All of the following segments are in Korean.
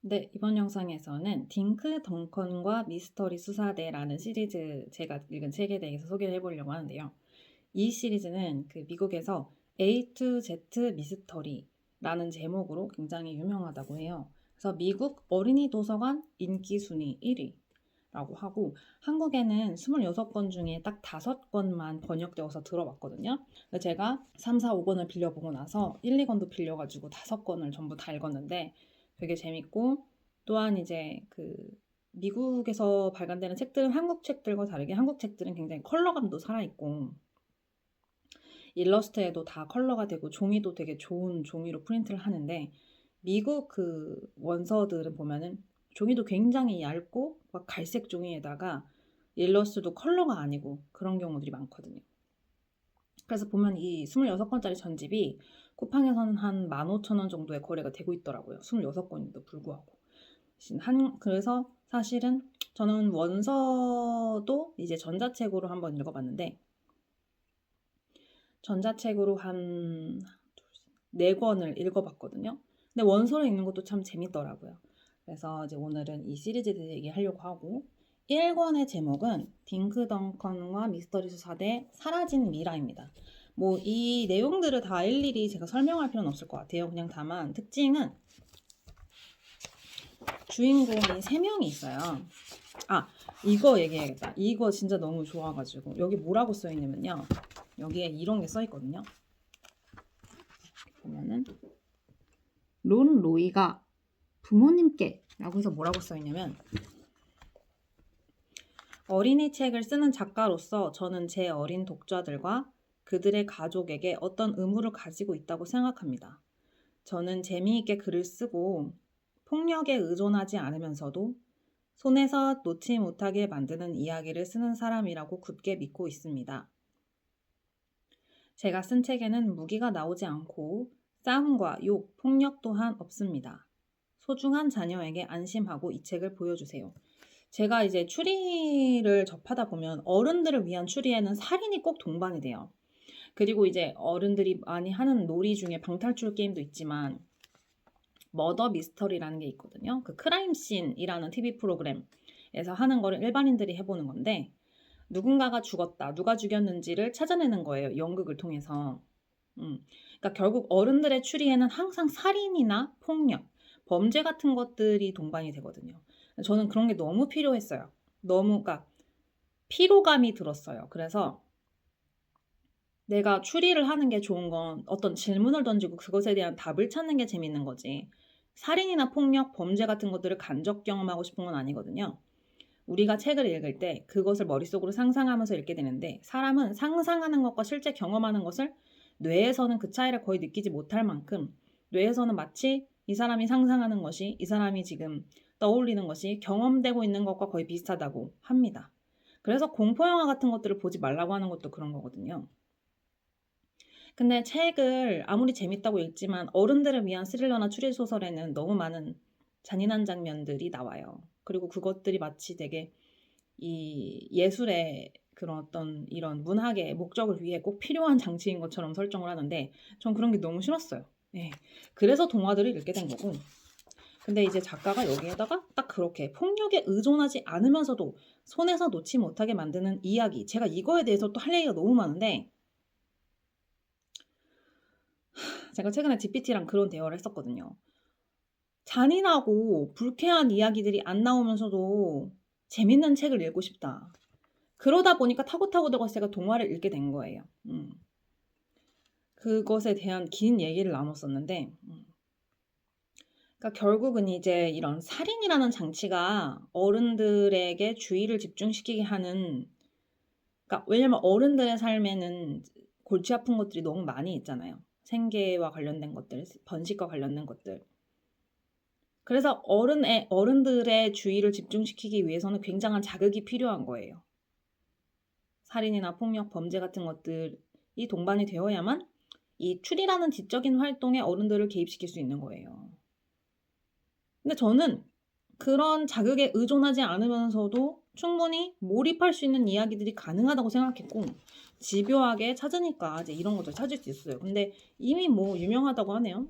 네, 이번 영상에서는 딩크 덩컨과 미스터리 수사대라는 시리즈 제가 읽은 책에 대해서 소개를 해보려고 하는데요. 이 시리즈는 그 미국에서 A to Z 미스터리라는 제목으로 굉장히 유명하다고 해요. 그래서 미국 어린이 도서관 인기 순위 1위라고 하고 한국에는 26권 중에 딱 5권만 번역되어서 들어봤거든요. 제가 3, 4, 5권을 빌려보고 나서 1, 2권도 빌려가지고 5권을 전부 다 읽었는데 되게 재밌고 또한 이제 그 미국에서 발간되는 책들은 한국 책들과 다르게 한국 책들은 굉장히 컬러감도 살아있고 일러스트에도 다 컬러가 되고 종이도 되게 좋은 종이로 프린트를 하는데 미국 그 원서들은 보면은 종이도 굉장히 얇고 막 갈색 종이에다가 일러스트도 컬러가 아니고 그런 경우들이 많거든요. 그래서 보면 이 26권짜리 전집이 쿠팡에서는 한 15,000원 정도의 거래가 되고 있더라고요. 26권인데도 불구하고. 그래서 사실은 저는 원서도 이제 전자책으로 한번 읽어봤는데 전자책으로 한 4권을 읽어봤거든요. 근데 원서로 읽는 것도 참 재밌더라고요. 그래서 이제 오늘은 이 시리즈에 대해 얘기하려고 하고 1권의 제목은 딩크 덩컨과 미스터리 수사대 사라진 미라입니다. 뭐 이 내용들을 다 일일이 제가 설명할 필요는 없을 것 같아요. 그냥 다만 특징은 주인공이 3명이 있어요. 이거 얘기해야겠다. 이거 진짜 너무 좋아가지고 여기 뭐라고 써있냐면요. 여기에 이런 게 써있거든요. 보면은 론 로이가 부모님께 라고 해서 뭐라고 써있냐면 어린이 책을 쓰는 작가로서 저는 제 어린 독자들과 그들의 가족에게 어떤 의무를 가지고 있다고 생각합니다. 저는 재미있게 글을 쓰고 폭력에 의존하지 않으면서도 손에서 놓지 못하게 만드는 이야기를 쓰는 사람이라고 굳게 믿고 있습니다. 제가 쓴 책에는 무기가 나오지 않고 싸움과 욕, 폭력 또한 없습니다. 소중한 자녀에게 안심하고 이 책을 보여주세요. 제가 이제 추리를 접하다 보면 어른들을 위한 추리에는 살인이 꼭 동반이 돼요. 그리고 이제 어른들이 많이 하는 놀이 중에 방탈출 게임도 있지만 머더 미스터리라는 게 있거든요. 그 크라임씬이라는 TV 프로그램에서 하는 거를 일반인들이 해보는 건데 누군가가 죽었다, 누가 죽였는지를 찾아내는 거예요. 연극을 통해서. 그러니까 결국 어른들의 추리에는 항상 살인이나 폭력, 범죄 같은 것들이 동반이 되거든요. 저는 그런 게 너무 필요했어요. 그러니까 피로감이 들었어요. 그래서 내가 추리를 하는 게 좋은 건 어떤 질문을 던지고 그것에 대한 답을 찾는 게 재밌는 거지. 살인이나 폭력, 범죄 같은 것들을 간접 경험하고 싶은 건 아니거든요. 우리가 책을 읽을 때 그것을 머릿속으로 상상하면서 읽게 되는데 사람은 상상하는 것과 실제 경험하는 것을 뇌에서는 그 차이를 거의 느끼지 못할 만큼 뇌에서는 마치 이 사람이 상상하는 것이 이 사람이 지금 떠올리는 것이 경험되고 있는 것과 거의 비슷하다고 합니다. 그래서 공포영화 같은 것들을 보지 말라고 하는 것도 그런 거거든요. 근데 책을 아무리 재밌다고 읽지만 어른들을 위한 스릴러나 추리소설에는 너무 많은 잔인한 장면들이 나와요. 그리고 그것들이 마치 되게 이 예술의 그런 어떤 이런 문학의 목적을 위해 꼭 필요한 장치인 것처럼 설정을 하는데 전 그런 게 너무 싫었어요. 예. 그래서 동화들을 읽게 된 거고. 근데 이제 작가가 여기에다가 딱 그렇게 폭력에 의존하지 않으면서도 손에서 놓지 못하게 만드는 이야기. 제가 이거에 대해서 또 할 얘기가 너무 많은데 제가 최근에 GPT랑 그런 대화를 했었거든요. 잔인하고 불쾌한 이야기들이 안 나오면서도 재밌는 책을 읽고 싶다. 그러다 보니까 타고타고 들어가서 동화를 읽게 된 거예요. 그것에 대한 긴 얘기를 나눴었는데 그러니까 결국은 이제 이런 살인이라는 장치가 어른들에게 주의를 집중시키게 하는 그러니까 왜냐면 어른들의 삶에는 골치 아픈 것들이 너무 많이 있잖아요. 생계와 관련된 것들, 번식과 관련된 것들. 그래서 어른들의 주의를 집중시키기 위해서는 굉장한 자극이 필요한 거예요. 살인이나 폭력, 범죄 같은 것들이 동반이 되어야만 이 추리라는 지적인 활동에 어른들을 개입시킬 수 있는 거예요. 근데 저는 그런 자극에 의존하지 않으면서도 충분히 몰입할 수 있는 이야기들이 가능하다고 생각했고 집요하게 찾으니까 이제 이런 것들 찾을 수 있어요. 근데 이미 뭐 유명하다고 하네요.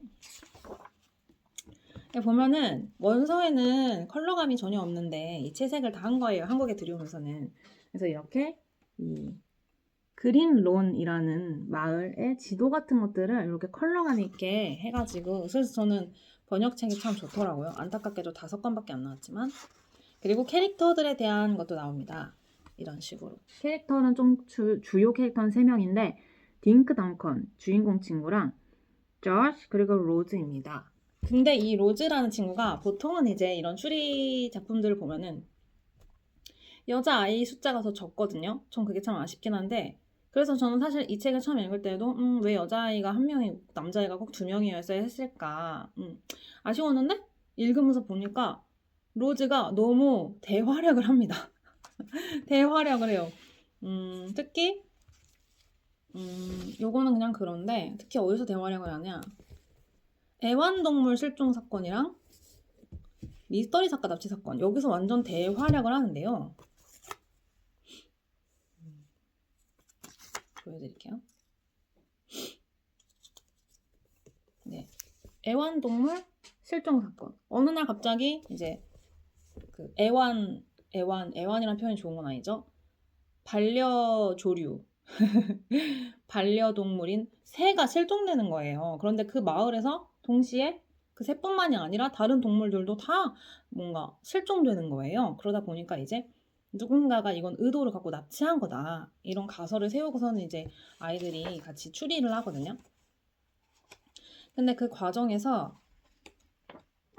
보면은 원서에는 컬러감이 전혀 없는데 이 채색을 다 한 거예요. 한국에 들여오면서는. 그래서 이렇게 이 그린론이라는 마을의 지도 같은 것들을 이렇게 컬러감 있게 해가지고 그래서 저는 번역책이 참 좋더라고요. 안타깝게도 5권밖에 안 나왔지만. 그리고 캐릭터들에 대한 것도 나옵니다. 이런 식으로. 캐릭터는 좀 주요 캐릭터는 3명인데 딩크 덩컨 주인공 친구랑 조시 그리고 로즈입니다. 근데 이 로즈라는 친구가 보통은 이제 이런 추리 작품들을 보면은 여자아이 숫자가 더 적거든요. 전 그게 참 아쉽긴 한데 그래서 저는 사실 이 책을 처음 읽을 때도 왜 여자아이가 1명이 남자아이가 꼭 2명이었어야 했을까 아쉬웠는데 읽으면서 보니까 로즈가 너무 대활약을 합니다. 대활약을 해요. 특히 요거는 그냥 그런데 특히 어디서 대활약을 하냐 애완동물 실종 사건이랑 미스터리 작가 납치 사건 여기서 완전 대활약을 하는데요. 보여드릴게요. 네, 애완동물 실종 사건. 어느 날 갑자기 이제 그 애완이란 표현이 좋은 건 아니죠. 반려조류 반려동물인 새가 실종되는 거예요. 그런데 그 마을에서 동시에 그 새뿐만이 아니라 다른 동물들도 다 뭔가 실종되는 거예요. 그러다 보니까 이제 누군가가 이건 의도를 갖고 납치한 거다. 이런 가설을 세우고서는 이제 아이들이 같이 추리를 하거든요. 근데 그 과정에서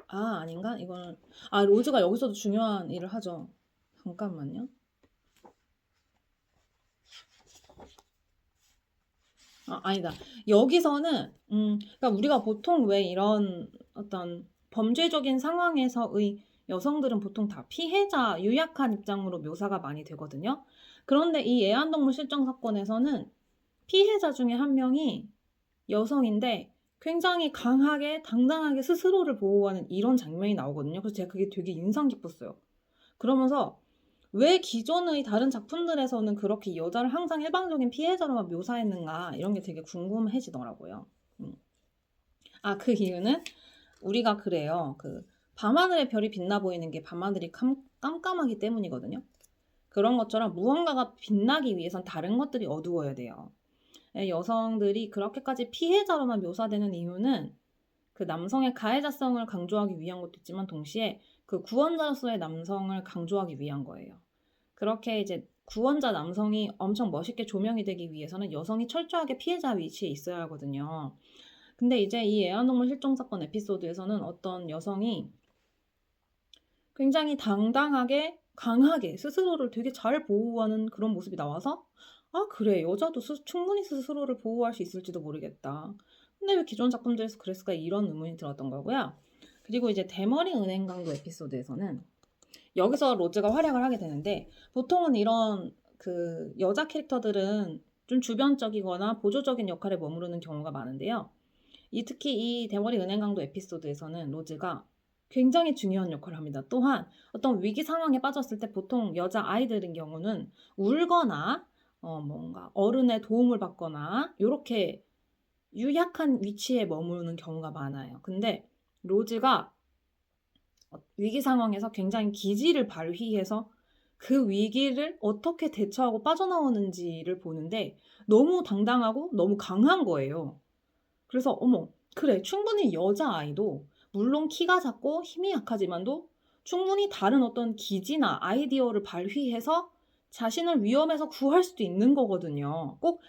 아닌가? 이거는 로즈가 여기서도 중요한 일을 하죠. 잠깐만요. 아니다. 여기서는 그러니까 우리가 보통 왜 이런 어떤 범죄적인 상황에서의 여성들은 보통 다 피해자, 유약한 입장으로 묘사가 많이 되거든요. 그런데 이 애완동물 실종 사건에서는 피해자 중에 한 명이 여성인데 굉장히 강하게 당당하게 스스로를 보호하는 이런 장면이 나오거든요. 그래서 제가 그게 되게 인상 깊었어요. 그러면서 왜 기존의 다른 작품들에서는 그렇게 여자를 항상 일방적인 피해자로만 묘사했는가 이런 게 되게 궁금해지더라고요. 그 이유는 우리가 그래요. 그 밤하늘의 별이 빛나 보이는 게 밤하늘이 깜깜하기 때문이거든요. 그런 것처럼 무언가가 빛나기 위해선 다른 것들이 어두워야 돼요. 여성들이 그렇게까지 피해자로만 묘사되는 이유는 그 남성의 가해자성을 강조하기 위한 것도 있지만 동시에 그 구원자로서의 남성을 강조하기 위한 거예요. 그렇게 이제 구원자 남성이 엄청 멋있게 조명이 되기 위해서는 여성이 철저하게 피해자 위치에 있어야 하거든요. 근데 이제 이 애완동물 실종 사건 에피소드에서는 어떤 여성이 굉장히 당당하게 강하게 스스로를 되게 잘 보호하는 그런 모습이 나와서 그래 여자도 충분히 스스로를 보호할 수 있을지도 모르겠다. 근데 왜 기존 작품들에서 그랬을까 이런 의문이 들었던 거고요. 그리고 이제 대머리 은행 강도 에피소드에서는 여기서 로즈가 활약을 하게 되는데 보통은 이런 그 여자 캐릭터들은 좀 주변적이거나 보조적인 역할에 머무르는 경우가 많은데요. 특히 이 대머리 은행 강도 에피소드에서는 로즈가 굉장히 중요한 역할을 합니다. 또한 어떤 위기 상황에 빠졌을 때 보통 여자 아이들인 경우는 울거나 뭔가 어른의 도움을 받거나 이렇게 유약한 위치에 머무르는 경우가 많아요. 근데 로즈가 위기 상황에서 굉장히 기지를 발휘해서 그 위기를 어떻게 대처하고 빠져나오는지를 보는데 너무 당당하고 너무 강한 거예요. 그래서 어머 그래 충분히 여자아이도 물론 키가 작고 힘이 약하지만도 충분히 다른 어떤 기지나 아이디어를 발휘해서 자신을 위험에서 구할 수도 있는 거거든요. 꼭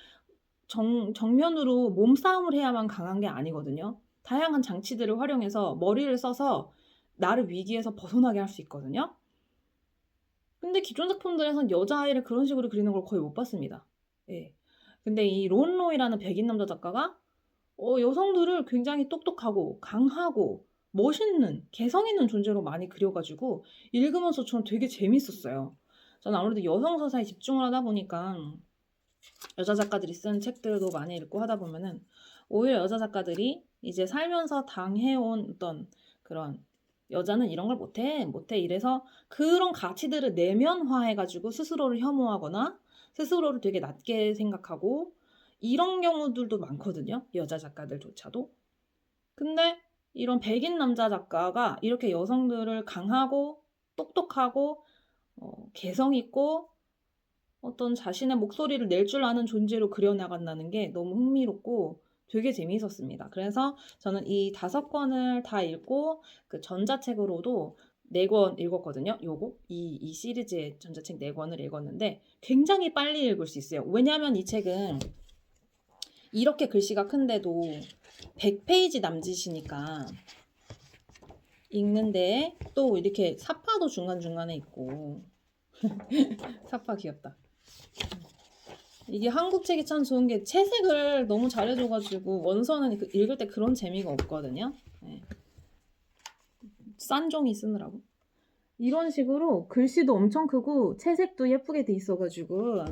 정면으로 몸싸움을 해야만 강한 게 아니거든요. 다양한 장치들을 활용해서 머리를 써서 나를 위기에서 벗어나게 할 수 있거든요. 근데 기존 작품들에선 여자아이를 그런 식으로 그리는 걸 거의 못 봤습니다. 예. 근데 이 론 로이라는 백인 남자 작가가 여성들을 굉장히 똑똑하고 강하고 멋있는 개성 있는 존재로 많이 그려가지고 읽으면서 저는 되게 재밌었어요. 저는 아무래도 여성 서사에 집중을 하다 보니까 여자 작가들이 쓴 책들도 많이 읽고 하다 보면은 오히려 여자 작가들이 이제 살면서 당해온 어떤 그런 여자는 이런 걸 못해 이래서 그런 가치들을 내면화해가지고 스스로를 혐오하거나 스스로를 되게 낮게 생각하고 이런 경우들도 많거든요. 여자 작가들조차도. 근데 이런 백인 남자 작가가 이렇게 여성들을 강하고 똑똑하고 개성 있고 어떤 자신의 목소리를 낼 줄 아는 존재로 그려나간다는 게 너무 흥미롭고 되게 재미있었습니다. 그래서 저는 이 5권을 다 읽고 그 전자책으로도 4권 읽었거든요. 이 시리즈의 전자책 4권을 읽었는데 굉장히 빨리 읽을 수 있어요. 왜냐하면 이 책은 이렇게 글씨가 큰데도 100페이지 남짓이니까 읽는데 또 이렇게 사파도 중간중간에 있고 사파 귀엽다. 이게 한국 책이 참 좋은 게 채색을 너무 잘해줘가지고 원서는 읽을 때 그런 재미가 없거든요. 네. 싼 종이 쓰느라고. 이런 식으로 글씨도 엄청 크고 채색도 예쁘게 돼 있어가지고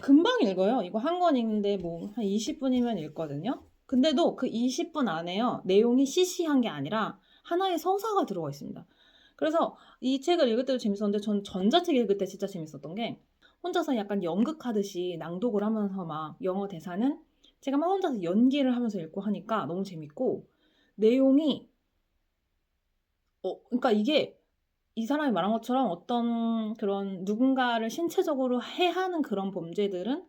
금방 읽어요. 이거 한 권 읽는데 뭐 한 20분이면 읽거든요. 근데도 그 20분 안에요. 내용이 시시한 게 아니라 하나의 서사가 들어가 있습니다. 그래서 이 책을 읽을 때도 재밌었는데 전 전자책 읽을 때 진짜 재밌었던 게 혼자서 약간 연극하듯이 낭독을 하면서 막 영어 대사는 제가 막 혼자서 연기를 하면서 읽고 하니까 너무 재밌고 내용이 그러니까 이게 이 사람이 말한 것처럼 어떤 그런 누군가를 신체적으로 해하는 그런 범죄들은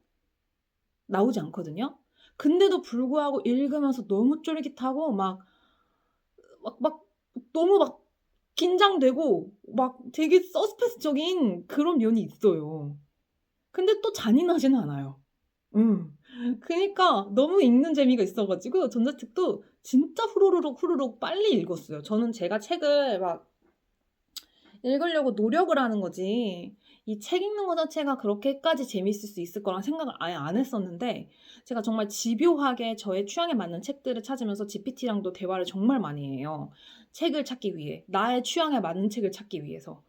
나오지 않거든요. 근데도 불구하고 읽으면서 너무 쫄깃하고 막 너무 막 긴장되고 막 되게 서스펜스적인 그런 면이 있어요. 근데 또 잔인하지는 않아요. 그니까 너무 읽는 재미가 있어가지고 전자책도 진짜 후루룩 빨리 읽었어요. 저는 제가 책을 막 읽으려고 노력을 하는 거지 이 책 읽는 거 자체가 그렇게까지 재밌을 수 있을 거란 생각을 아예 안 했었는데 제가 정말 집요하게 저의 취향에 맞는 책들을 찾으면서 GPT랑도 대화를 정말 많이 해요. 책을 찾기 위해 나의 취향에 맞는 책을 찾기 위해서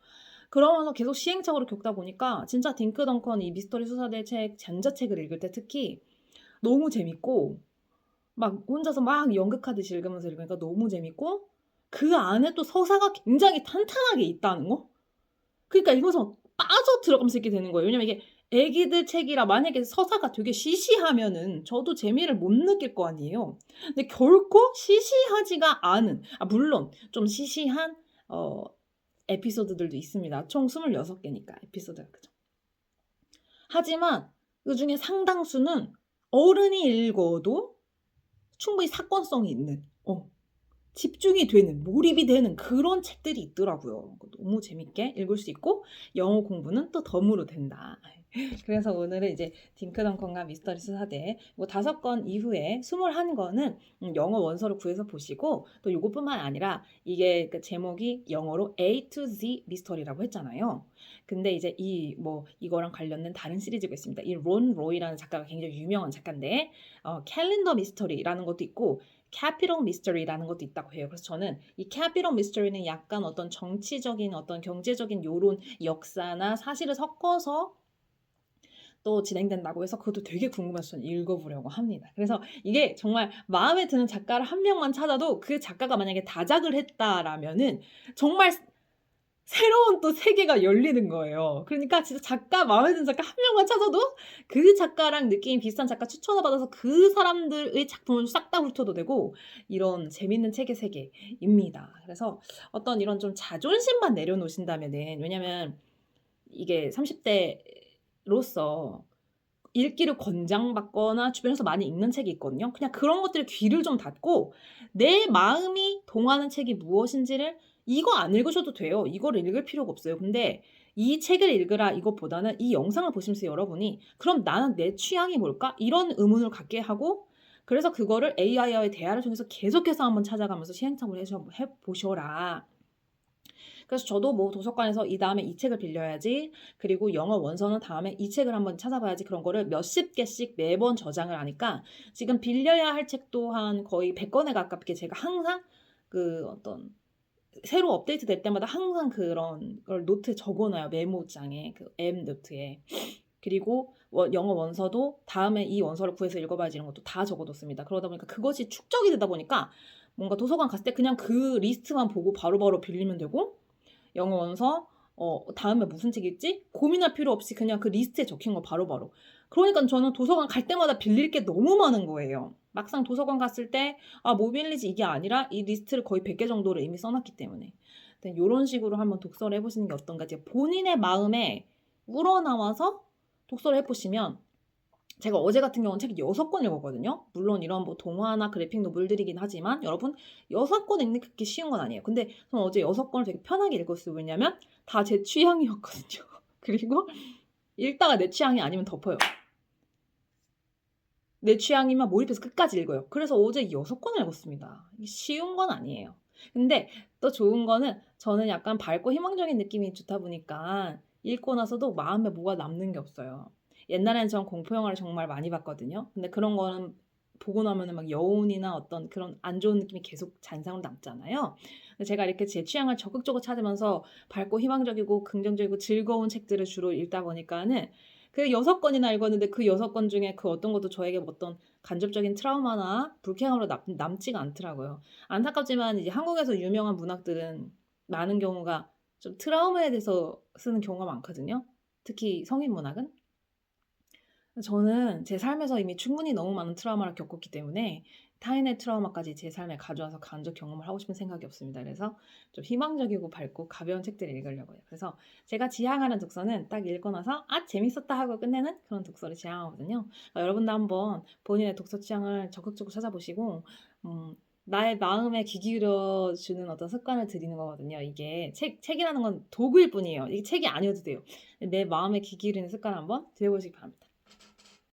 그러면서 계속 시행착오를 겪다 보니까 진짜 딩크덩컨 이 미스터리 수사대 책 전자책을 읽을 때 특히 너무 재밌고 막 혼자서 막 연극하듯이 읽으면서 읽으니까 너무 재밌고 그 안에 또 서사가 굉장히 탄탄하게 있다는 거? 그러니까 읽으면서 빠져 들어가면서 읽게 되는 거예요. 왜냐면 이게 애기들 책이라 만약에 서사가 되게 시시하면은 저도 재미를 못 느낄 거 아니에요. 근데 결코 시시하지가 않은 물론 좀 시시한 에피소드들도 있습니다. 총 26개니까 에피소드가 그죠. 하지만 그중에 상당수는 어른이 읽어도 충분히 사건성이 있는 집중이 되는 몰입이 되는 그런 책들이 있더라고요. 너무 재밌게 읽을 수 있고 영어 공부는 또 덤으로 된다. 그래서 오늘은 이제 딩크덩컨과 미스터리 수사대 5권 이후에 21권은 영어 원서를 구해서 보시고 또 요것뿐만 아니라 이게 그 제목이 영어로 A to Z 미스터리라고 했잖아요. 근데 이제 이거랑 관련된 다른 시리즈가 있습니다. 이 론 로이라는 작가가 굉장히 유명한 작가인데 캘린더 미스터리라는 것도 있고 캐피털 미스터리라는 것도 있다고 해요. 그래서 저는 이 캐피털 미스터리는 약간 어떤 정치적인 어떤 경제적인 요런 역사나 사실을 섞어서 또 진행된다고 해서 그것도 되게 궁금해서 저는 읽어보려고 합니다. 그래서 이게 정말 마음에 드는 작가를 한 명만 찾아도 그 작가가 만약에 다작을 했다라면은 정말 새로운 또 세계가 열리는 거예요. 그러니까 진짜 작가 마음에 드는 작가 한 명만 찾아도 그 작가랑 느낌이 비슷한 작가 추천을 받아서 그 사람들의 작품을 싹 다 훑어도 되고 이런 재밌는 책의 세계입니다. 그래서 어떤 이런 좀 자존심만 내려놓으신다면은 왜냐면 이게 30대로서 읽기를 권장받거나 주변에서 많이 읽는 책이 있거든요. 그냥 그런 것들에 귀를 좀 닫고 내 마음이 동하는 책이 무엇인지를 이거 안 읽으셔도 돼요. 이거를 읽을 필요가 없어요. 근데 이 책을 읽으라 이것보다는 이 영상을 보시면서 여러분이 그럼 나는 내 취향이 뭘까? 이런 의문을 갖게 하고 그래서 그거를 AI와의 대화를 통해서 계속해서 한번 찾아가면서 시행착오를 해보셔라. 그래서 저도 뭐 도서관에서 이 다음에 이 책을 빌려야지 그리고 영어 원서는 다음에 이 책을 한번 찾아봐야지 그런 거를 몇십 개씩 매번 저장을 하니까 지금 빌려야 할 책 또한 거의 100권에 가깝게 제가 항상 그 어떤 새로 업데이트 될 때마다 항상 그런 걸 노트에 적어놔요. 메모장에 그 M 노트에. 그리고 영어 원서도 다음에 이 원서를 구해서 읽어봐야지 이런 것도 다 적어뒀습니다. 그러다 보니까 그것이 축적이 되다 보니까 뭔가 도서관 갔을 때 그냥 그 리스트만 보고 바로바로 빌리면 되고 영어 원서 다음에 무슨 책 읽지? 고민할 필요 없이 그냥 그 리스트에 적힌 거 바로바로. 그러니까 저는 도서관 갈 때마다 빌릴 게 너무 많은 거예요. 막상 도서관 갔을 때 모빌리지 이게 아니라 이 리스트를 거의 100개 정도를 이미 써 놨기 때문에. 네, 요런 식으로 한번 독서를 해 보시는 게 어떤가. 이제 본인의 마음에 우러나와서 독서를 해 보시면, 제가 어제 같은 경우는 책 6권 읽었거든요. 물론 이런 뭐 동화나 그래픽 노블들이긴 하지만 여러분 6권 읽는 게 그렇게 쉬운 건 아니에요. 근데 저는 어제 6권을 되게 편하게 읽었어요. 왜냐면 다 제 취향이었거든요. 그리고 읽다가 내 취향이 아니면 덮어요. 내 취향이면 몰입해서 끝까지 읽어요. 그래서 어제 6권을 읽었습니다. 이게 쉬운 건 아니에요. 근데 또 좋은 거는 저는 약간 밝고 희망적인 느낌이 좋다 보니까 읽고 나서도 마음에 뭐가 남는 게 없어요. 옛날에는 전 공포 영화를 정말 많이 봤거든요. 근데 그런 거는 보고 나면은 막 여운이나 어떤 그런 안 좋은 느낌이 계속 잔상으로 남잖아요. 근데 제가 이렇게 제 취향을 적극적으로 찾으면서 밝고 희망적이고 긍정적이고 즐거운 책들을 주로 읽다 보니까는 그 6권이나 읽었는데 그 6권 중에 그 어떤 것도 저에게 어떤 간접적인 트라우마나 불쾌감으로 남지가 않더라고요. 안타깝지만 이제 한국에서 유명한 문학들은 많은 경우가 좀 트라우마에 대해서 쓰는 경우가 많거든요. 특히 성인 문학은. 저는 제 삶에서 이미 충분히 너무 많은 트라우마를 겪었기 때문에 타인의 트라우마까지 제 삶에 가져와서 간접 경험을 하고 싶은 생각이 없습니다. 그래서 좀 희망적이고 밝고 가벼운 책들을 읽으려고요. 그래서 제가 지향하는 독서는 딱 읽고 나서 재밌었다 하고 끝내는 그런 독서를 지향하거든요. 여러분도 한번 본인의 독서 취향을 적극적으로 찾아보시고 나의 마음에 귀 기울여 주는 어떤 습관을 들이는 거거든요. 이게 책이라는 건 도구일 뿐이에요. 이게 책이 아니어도 돼요. 내 마음에 귀 기울이는 습관 한번 들여보시기 바랍니다.